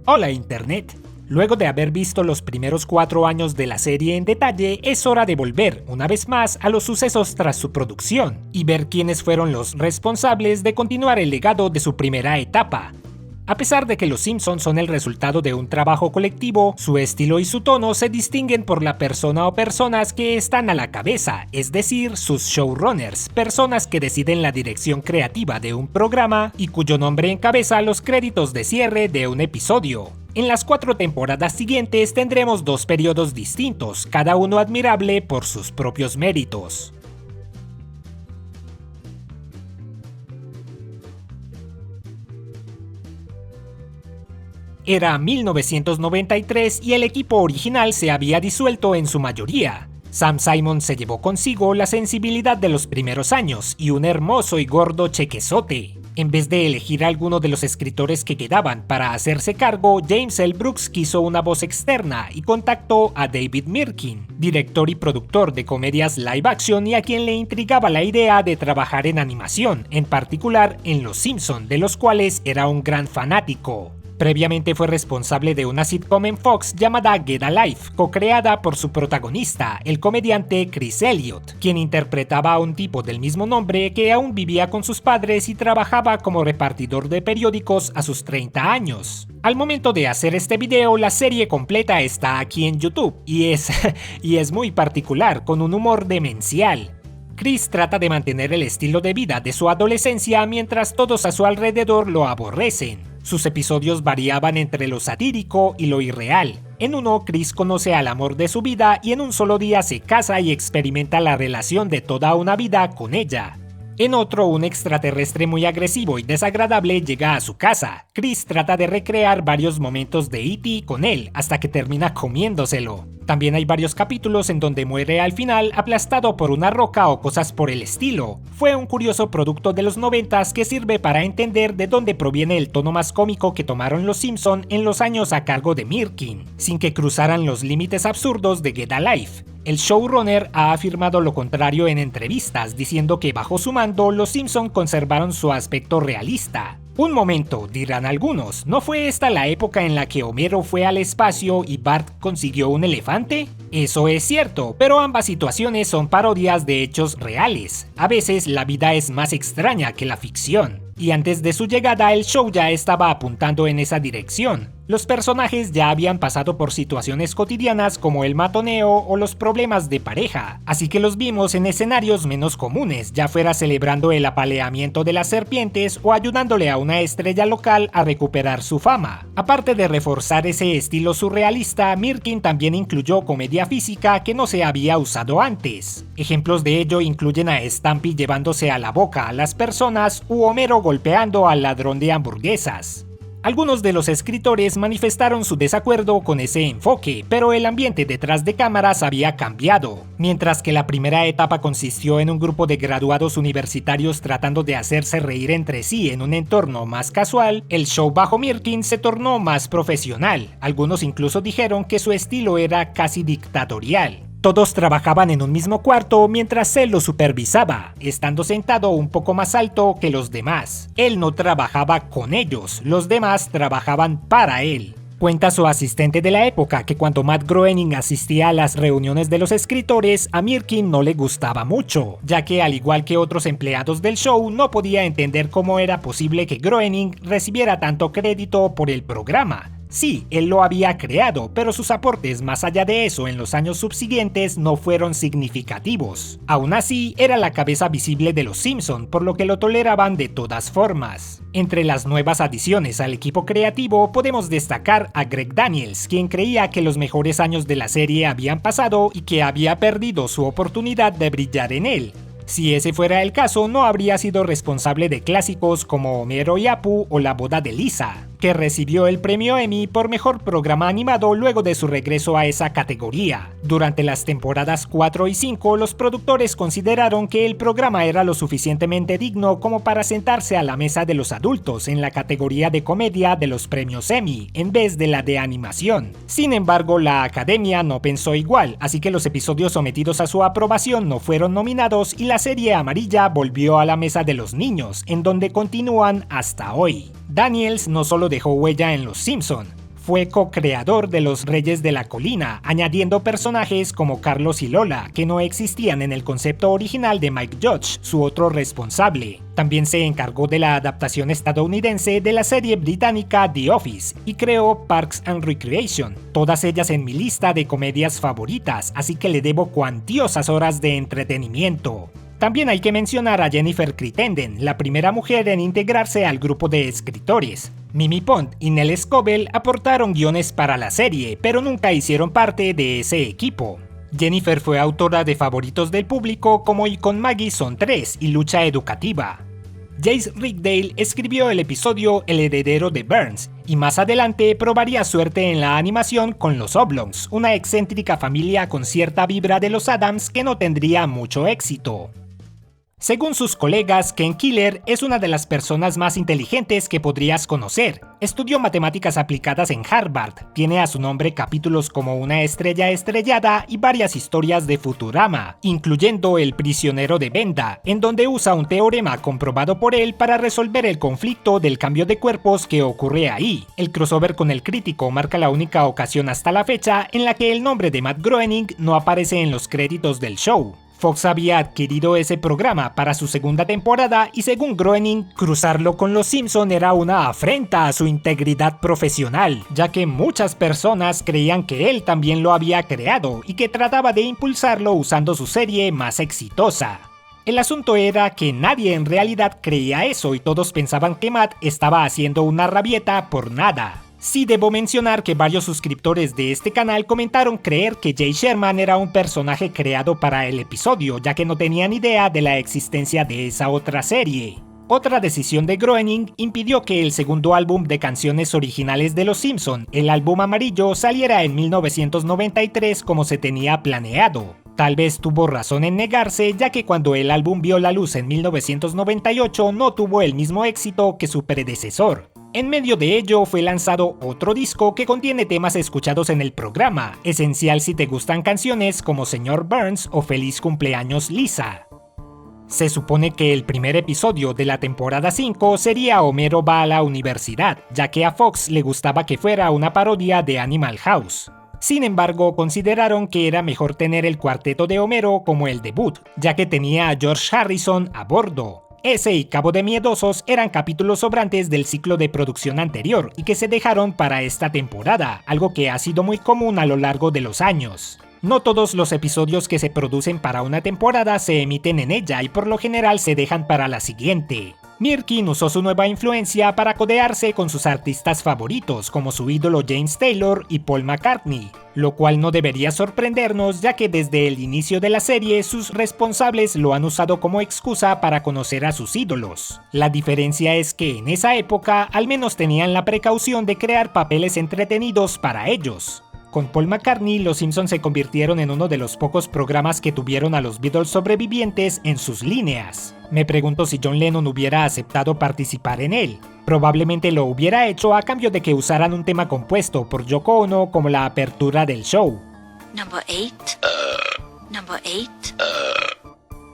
Hola Internet. Luego de haber visto los primeros 4 años de la serie en detalle, es hora de volver, una vez más, a los sucesos tras su producción, y ver quiénes fueron los responsables de continuar el legado de su primera etapa. A pesar de que Los Simpson son el resultado de un trabajo colectivo, su estilo y su tono se distinguen por la persona o personas que están a la cabeza, es decir, sus showrunners, personas que deciden la dirección creativa de un programa y cuyo nombre encabeza los créditos de cierre de un episodio. En las 4 temporadas siguientes tendremos 2 periodos distintos, cada uno admirable por sus propios méritos. Era 1993 y el equipo original se había disuelto en su mayoría. Sam Simon se llevó consigo la sensibilidad de los primeros años y un hermoso y gordo chequezote. En vez de elegir a alguno de los escritores que quedaban para hacerse cargo, James L. Brooks quiso una voz externa y contactó a David Mirkin, director y productor de comedias live action y a quien le intrigaba la idea de trabajar en animación, en particular en Los Simpson, de los cuales era un gran fanático. Previamente fue responsable de una sitcom en Fox llamada Get a Life, co-creada por su protagonista, el comediante Chris Elliott, quien interpretaba a un tipo del mismo nombre que aún vivía con sus padres y trabajaba como repartidor de periódicos a sus 30 años. Al momento de hacer este video, la serie completa está aquí en YouTube y es muy particular, con un humor demencial. Chris trata de mantener el estilo de vida de su adolescencia mientras todos a su alrededor lo aborrecen. Sus episodios variaban entre lo satírico y lo irreal. En uno, Chris conoce al amor de su vida y en un solo día se casa y experimenta la relación de toda una vida con ella. En otro, un extraterrestre muy agresivo y desagradable llega a su casa. Chris trata de recrear varios momentos de E.T. con él, hasta que termina comiéndoselo. También hay varios capítulos en donde muere al final aplastado por una roca o cosas por el estilo. Fue un curioso producto de los 90s que sirve para entender de dónde proviene el tono más cómico que tomaron Los Simpson en los años a cargo de Mirkin, sin que cruzaran los límites absurdos de Get a Life. El showrunner ha afirmado lo contrario en entrevistas, diciendo que bajo su mando Los Simpson conservaron su aspecto realista. Un momento, dirán algunos, ¿no fue esta la época en la que Homero fue al espacio y Bart consiguió un elefante? Eso es cierto, pero ambas situaciones son parodias de hechos reales. A veces la vida es más extraña que la ficción. Y antes de su llegada el show ya estaba apuntando en esa dirección. Los personajes ya habían pasado por situaciones cotidianas como el matoneo o los problemas de pareja, así que los vimos en escenarios menos comunes, ya fuera celebrando el apaleamiento de las serpientes o ayudándole a una estrella local a recuperar su fama. Aparte de reforzar ese estilo surrealista, Mirkin también incluyó comedia física que no se había usado antes. Ejemplos de ello incluyen a Stampy llevándose a la boca a las personas u Homero golpeando al ladrón de hamburguesas. Algunos de los escritores manifestaron su desacuerdo con ese enfoque, pero el ambiente detrás de cámaras había cambiado. Mientras que la primera etapa consistió en un grupo de graduados universitarios tratando de hacerse reír entre sí en un entorno más casual, el show bajo Mirkin se tornó más profesional. Algunos incluso dijeron que su estilo era casi dictatorial. Todos trabajaban en un mismo cuarto mientras él lo supervisaba, estando sentado un poco más alto que los demás. Él no trabajaba con ellos, los demás trabajaban para él. Cuenta su asistente de la época que cuando Matt Groening asistía a las reuniones de los escritores, a Mirkin no le gustaba mucho, ya que al igual que otros empleados del show, no podía entender cómo era posible que Groening recibiera tanto crédito por el programa. Sí, él lo había creado, pero sus aportes más allá de eso en los años subsiguientes no fueron significativos. Aún así, era la cabeza visible de Los Simpson, por lo que lo toleraban de todas formas. Entre las nuevas adiciones al equipo creativo podemos destacar a Greg Daniels, quien creía que los mejores años de la serie habían pasado y que había perdido su oportunidad de brillar en él. Si ese fuera el caso, no habría sido responsable de clásicos como Homero y Apu o La boda de Lisa. que recibió el premio Emmy por mejor programa animado luego de su regreso a esa categoría. Durante las temporadas 4 y 5, los productores consideraron que el programa era lo suficientemente digno como para sentarse a la mesa de los adultos en la categoría de comedia de los premios Emmy, en vez de la de animación. Sin embargo, la Academia no pensó igual, así que los episodios sometidos a su aprobación no fueron nominados y la serie amarilla volvió a la mesa de los niños, en donde continúan hasta hoy. Daniels no solo dejó huella en Los Simpson, fue co-creador de Los Reyes de la Colina, añadiendo personajes como Carlos y Lola, que no existían en el concepto original de Mike Judge, su otro responsable. También se encargó de la adaptación estadounidense de la serie británica The Office y creó Parks and Recreation, todas ellas en mi lista de comedias favoritas, así que le debo cuantiosas horas de entretenimiento. También hay que mencionar a Jennifer Crittenden, la primera mujer en integrarse al grupo de escritores. Mimi Pond y Nell Scovell aportaron guiones para la serie, pero nunca hicieron parte de ese equipo. Jennifer fue autora de favoritos del público como Y con Maggie son 3 y Lucha Educativa. Jace Rigdale escribió el episodio El heredero de Burns, y más adelante probaría suerte en la animación con Los Oblongs, una excéntrica familia con cierta vibra de los Addams que no tendría mucho éxito. Según sus colegas, Ken Killer es una de las personas más inteligentes que podrías conocer. Estudió matemáticas aplicadas en Harvard, tiene a su nombre capítulos como Una estrella estrellada y varias historias de Futurama, incluyendo El prisionero de Benda, en donde usa un teorema comprobado por él para resolver el conflicto del cambio de cuerpos que ocurre ahí. El crossover con El Crítico marca la única ocasión hasta la fecha en la que el nombre de Matt Groening no aparece en los créditos del show. Fox había adquirido ese programa para su segunda temporada y según Groening, cruzarlo con Los Simpson era una afrenta a su integridad profesional, ya que muchas personas creían que él también lo había creado y que trataba de impulsarlo usando su serie más exitosa. El asunto era que nadie en realidad creía eso y todos pensaban que Matt estaba haciendo una rabieta por nada. Sí debo mencionar que varios suscriptores de este canal comentaron creer que Jay Sherman era un personaje creado para el episodio, ya que no tenían idea de la existencia de esa otra serie. Otra decisión de Groening impidió que el segundo álbum de canciones originales de Los Simpson, el álbum amarillo, saliera en 1993 como se tenía planeado. Tal vez tuvo razón en negarse, ya que cuando el álbum vio la luz en 1998 no tuvo el mismo éxito que su predecesor. En medio de ello fue lanzado otro disco que contiene temas escuchados en el programa, esencial si te gustan canciones como Señor Burns o Feliz Cumpleaños Lisa. Se supone que el primer episodio de la temporada 5 sería Homero va a la universidad, ya que a Fox le gustaba que fuera una parodia de Animal House. Sin embargo, consideraron que era mejor tener el cuarteto de Homero como el debut, ya que tenía a George Harrison a bordo. Ese y Cabo de Miedosos eran capítulos sobrantes del ciclo de producción anterior y que se dejaron para esta temporada, algo que ha sido muy común a lo largo de los años. No todos los episodios que se producen para una temporada se emiten en ella y por lo general se dejan para la siguiente. Mirkin usó su nueva influencia para codearse con sus artistas favoritos como su ídolo James Taylor y Paul McCartney, lo cual no debería sorprendernos ya que desde el inicio de la serie sus responsables lo han usado como excusa para conocer a sus ídolos. La diferencia es que en esa época al menos tenían la precaución de crear papeles entretenidos para ellos. Con Paul McCartney, Los Simpson se convirtieron en uno de los pocos programas que tuvieron a los Beatles sobrevivientes en sus líneas. Me pregunto si John Lennon hubiera aceptado participar en él. Probablemente lo hubiera hecho a cambio de que usaran un tema compuesto por Yoko Ono como la apertura del show. Number 8. Number 8.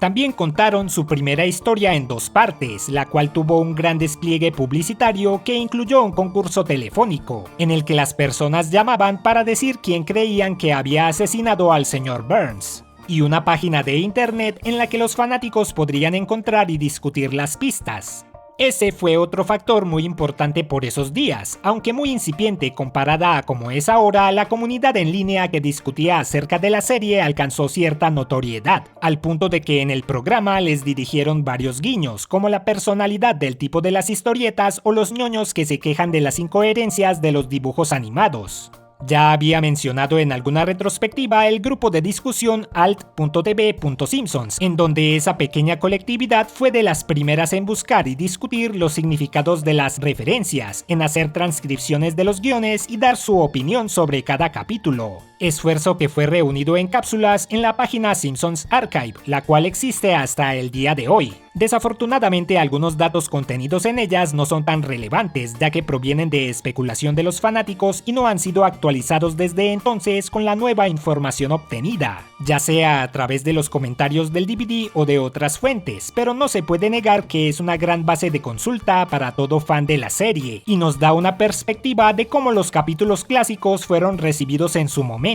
También contaron su primera historia en 2 partes, la cual tuvo un gran despliegue publicitario que incluyó un concurso telefónico, en el que las personas llamaban para decir quién creían que había asesinado al Sr. Burns, y una página de internet en la que los fanáticos podrían encontrar y discutir las pistas. Ese fue otro factor muy importante por esos días, aunque muy incipiente comparada a como es ahora, la comunidad en línea que discutía acerca de la serie alcanzó cierta notoriedad, al punto de que en el programa les dirigieron varios guiños, como la personalidad del tipo de las historietas o los ñoños que se quejan de las incoherencias de los dibujos animados. Ya había mencionado en alguna retrospectiva el grupo de discusión alt.tv.simpsons, en donde esa pequeña colectividad fue de las primeras en buscar y discutir los significados de las referencias, en hacer transcripciones de los guiones y dar su opinión sobre cada capítulo. Esfuerzo que fue reunido en cápsulas en la página Simpsons Archive, la cual existe hasta el día de hoy. Desafortunadamente, algunos datos contenidos en ellas no son tan relevantes, ya que provienen de especulación de los fanáticos y no han sido actualizados desde entonces con la nueva información obtenida, ya sea a través de los comentarios del DVD o de otras fuentes, pero no se puede negar que es una gran base de consulta para todo fan de la serie, y nos da una perspectiva de cómo los capítulos clásicos fueron recibidos en su momento.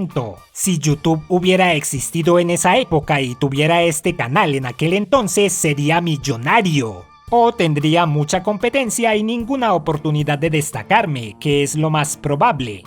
Si YouTube hubiera existido en esa época y tuviera este canal en aquel entonces, sería millonario. O tendría mucha competencia y ninguna oportunidad de destacarme, que es lo más probable.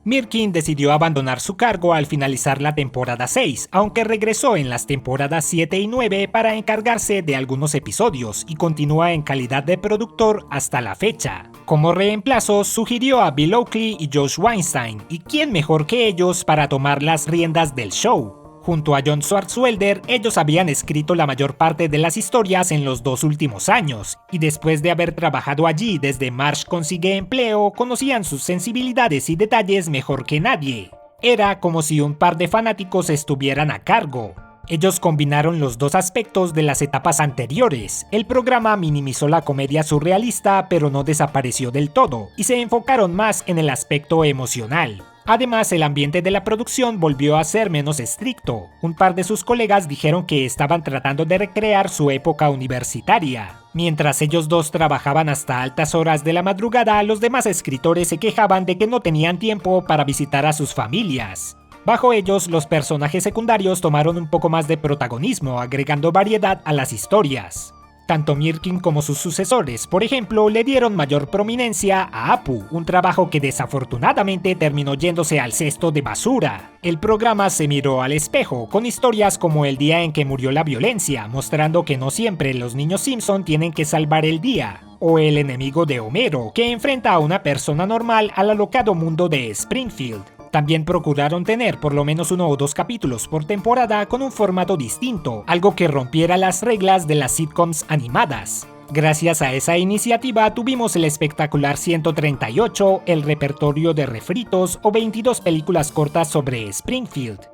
Mirkin decidió abandonar su cargo al finalizar la temporada 6, aunque regresó en las temporadas 7 y 9 para encargarse de algunos episodios y continúa en calidad de productor hasta la fecha. Como reemplazo, sugirió a Bill Oakley y Josh Weinstein, y quién mejor que ellos para tomar las riendas del show. Junto a John Swartzwelder, ellos habían escrito la mayor parte de las historias en los 2 últimos años, y después de haber trabajado allí desde Marsh consigue empleo, conocían sus sensibilidades y detalles mejor que nadie. Era como si un par de fanáticos estuvieran a cargo. Ellos combinaron los dos aspectos de las etapas anteriores. El programa minimizó la comedia surrealista, pero no desapareció del todo, y se enfocaron más en el aspecto emocional. Además, el ambiente de la producción volvió a ser menos estricto. Un par de sus colegas dijeron que estaban tratando de recrear su época universitaria. Mientras ellos dos trabajaban hasta altas horas de la madrugada, los demás escritores se quejaban de que no tenían tiempo para visitar a sus familias. Bajo ellos, los personajes secundarios tomaron un poco más de protagonismo, agregando variedad a las historias. Tanto Mirkin como sus sucesores, por ejemplo, le dieron mayor prominencia a Apu, un trabajo que desafortunadamente terminó yéndose al cesto de basura. El programa se miró al espejo, con historias como el día en que murió la violencia, mostrando que no siempre los niños Simpson tienen que salvar el día. O el enemigo de Homero, que enfrenta a una persona normal al alocado mundo de Springfield. También procuraron tener por lo menos 1 o 2 capítulos por temporada con un formato distinto, algo que rompiera las reglas de las sitcoms animadas. Gracias a esa iniciativa tuvimos el espectacular 138, el repertorio de refritos o 22 películas cortas sobre Springfield.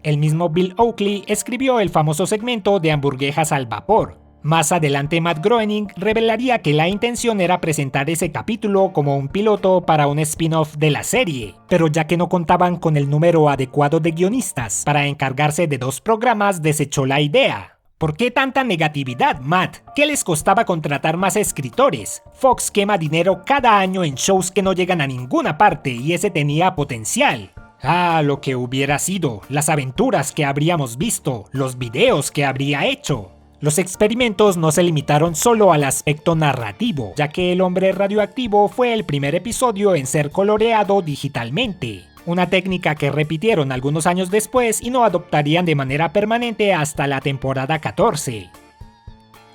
El mismo Bill Oakley escribió el famoso segmento de hamburguesas al vapor. Más adelante Matt Groening revelaría que la intención era presentar ese capítulo como un piloto para un spin-off de la serie, pero ya que no contaban con el número adecuado de guionistas para encargarse de 2 programas, desechó la idea. ¿Por qué tanta negatividad, Matt? ¿Qué les costaba contratar más escritores? Fox quema dinero cada año en shows que no llegan a ninguna parte y ese tenía potencial. Ah, lo que hubiera sido, las aventuras que habríamos visto, los videos que habría hecho. Los experimentos no se limitaron solo al aspecto narrativo, ya que El hombre radioactivo fue el primer episodio en ser coloreado digitalmente, una técnica que repitieron algunos años después y no adoptarían de manera permanente hasta la temporada 14.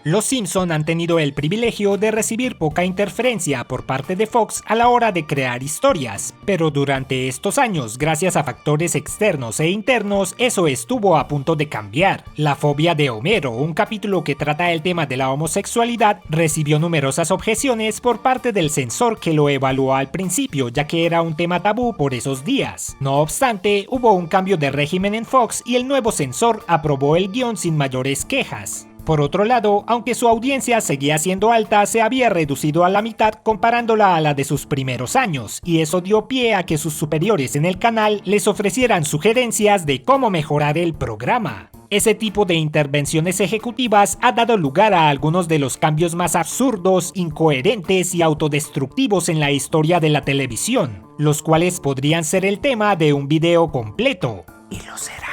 Los Simpson han tenido el privilegio de recibir poca interferencia por parte de Fox a la hora de crear historias, pero durante estos años, gracias a factores externos e internos, eso estuvo a punto de cambiar. La fobia de Homero, un capítulo que trata el tema de la homosexualidad, recibió numerosas objeciones por parte del censor que lo evaluó al principio, ya que era un tema tabú por esos días. No obstante, hubo un cambio de régimen en Fox y el nuevo censor aprobó el guión sin mayores quejas. Por otro lado, aunque su audiencia seguía siendo alta, se había reducido a la mitad comparándola a la de sus primeros años, y eso dio pie a que sus superiores en el canal les ofrecieran sugerencias de cómo mejorar el programa. Ese tipo de intervenciones ejecutivas ha dado lugar a algunos de los cambios más absurdos, incoherentes y autodestructivos en la historia de la televisión, los cuales podrían ser el tema de un video completo. Y lo será.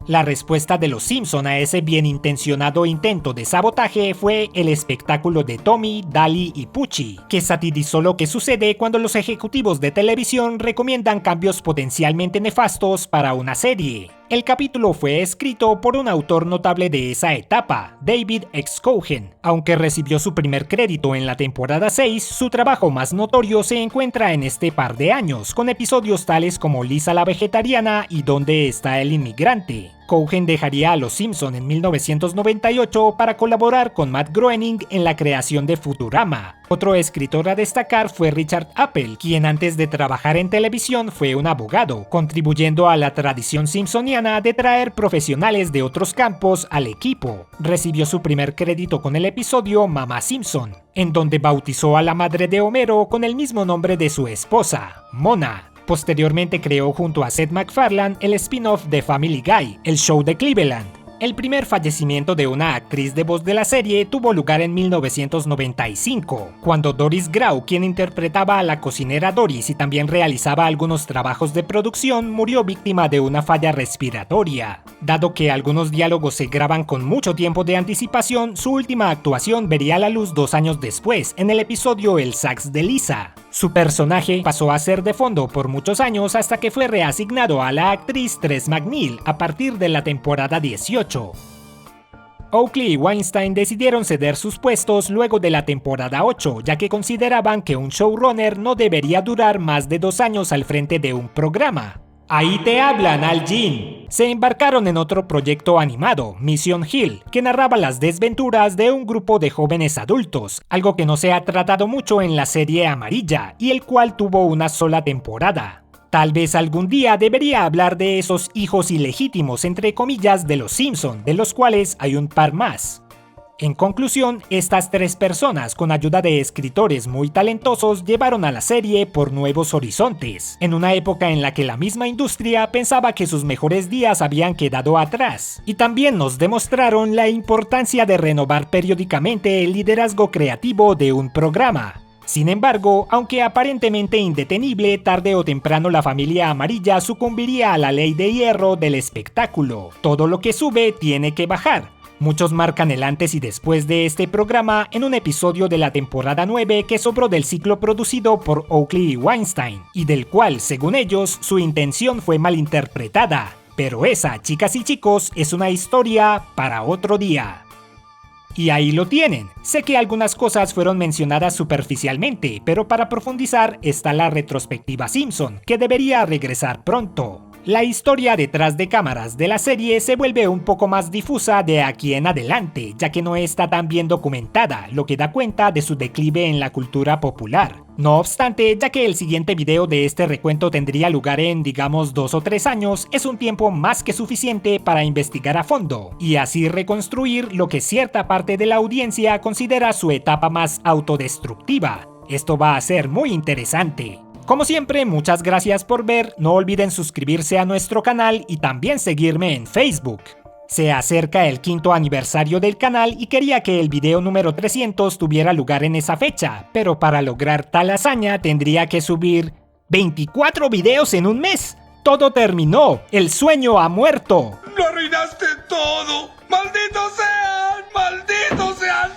La respuesta de los Simpson a ese bien intencionado intento de sabotaje fue el espectáculo de Tommy, Daly y Pucci, que satirizó lo que sucede cuando los ejecutivos de televisión recomiendan cambios potencialmente nefastos para una serie. El capítulo fue escrito por un autor notable de esa etapa, David X. Cohen. Aunque recibió su primer crédito en la temporada 6, su trabajo más notorio se encuentra en este par de años, con episodios tales como Lisa la vegetariana y ¿Dónde está el inmigrante? Cohen dejaría a Los Simpson en 1998 para colaborar con Matt Groening en la creación de Futurama. Otro escritor a destacar fue Richard Appel, quien antes de trabajar en televisión fue un abogado, contribuyendo a la tradición simpsoniana de traer profesionales de otros campos al equipo. Recibió su primer crédito con el episodio Mamá Simpson, en donde bautizó a la madre de Homero con el mismo nombre de su esposa, Mona. Posteriormente creó junto a Seth MacFarlane el spin-off de Family Guy, el show de Cleveland. El primer fallecimiento de una actriz de voz de la serie tuvo lugar en 1995, cuando Doris Grau, quien interpretaba a la cocinera Doris y también realizaba algunos trabajos de producción, murió víctima de una falla respiratoria. Dado que algunos diálogos se graban con mucho tiempo de anticipación, su última actuación vería la luz 2 años después, en el episodio El Sax de Lisa. Su personaje pasó a ser de fondo por muchos años hasta que fue reasignado a la actriz Tress MacNeille a partir de la temporada 18. Oakley y Weinstein decidieron ceder sus puestos luego de la temporada 8, ya que consideraban que un showrunner no debería durar más de 2 años al frente de un programa. Ahí te hablan, Al Jean. Se embarcaron en otro proyecto animado, Mission Hill, que narraba las desventuras de un grupo de jóvenes adultos, algo que no se ha tratado mucho en la serie amarilla, y el cual tuvo una sola temporada. Tal vez algún día debería hablar de esos hijos ilegítimos, entre comillas, de los Simpson, de los cuales hay un par más. En conclusión, estas 3 personas, con ayuda de escritores muy talentosos, llevaron a la serie por nuevos horizontes, en una época en la que la misma industria pensaba que sus mejores días habían quedado atrás, y también nos demostraron la importancia de renovar periódicamente el liderazgo creativo de un programa. Sin embargo, aunque aparentemente indetenible, tarde o temprano la familia amarilla sucumbiría a la ley de hierro del espectáculo. Todo lo que sube tiene que bajar. Muchos marcan el antes y después de este programa en un episodio de la temporada 9 que sobró del ciclo producido por Oakley y Weinstein, y del cual, según ellos, su intención fue malinterpretada. Pero esa, chicas y chicos, es una historia para otro día. Y ahí lo tienen. Sé que algunas cosas fueron mencionadas superficialmente, pero para profundizar está la retrospectiva Simpson, que debería regresar pronto. La historia detrás de cámaras de la serie se vuelve un poco más difusa de aquí en adelante, ya que no está tan bien documentada, lo que da cuenta de su declive en la cultura popular. No obstante, ya que el siguiente video de este recuento tendría lugar en, digamos, 2 o 3 años, es un tiempo más que suficiente para investigar a fondo, y así reconstruir lo que cierta parte de la audiencia considera su etapa más autodestructiva. Esto va a ser muy interesante. Como siempre, muchas gracias por ver, no olviden suscribirse a nuestro canal y también seguirme en Facebook. Se acerca el 5º aniversario del canal y quería que el video número 300 tuviera lugar en esa fecha, pero para lograr tal hazaña tendría que subir 24 videos en un mes. Todo terminó, el sueño ha muerto. ¡Lo arruinaste todo! ¡Malditos sean! ¡Malditos sean!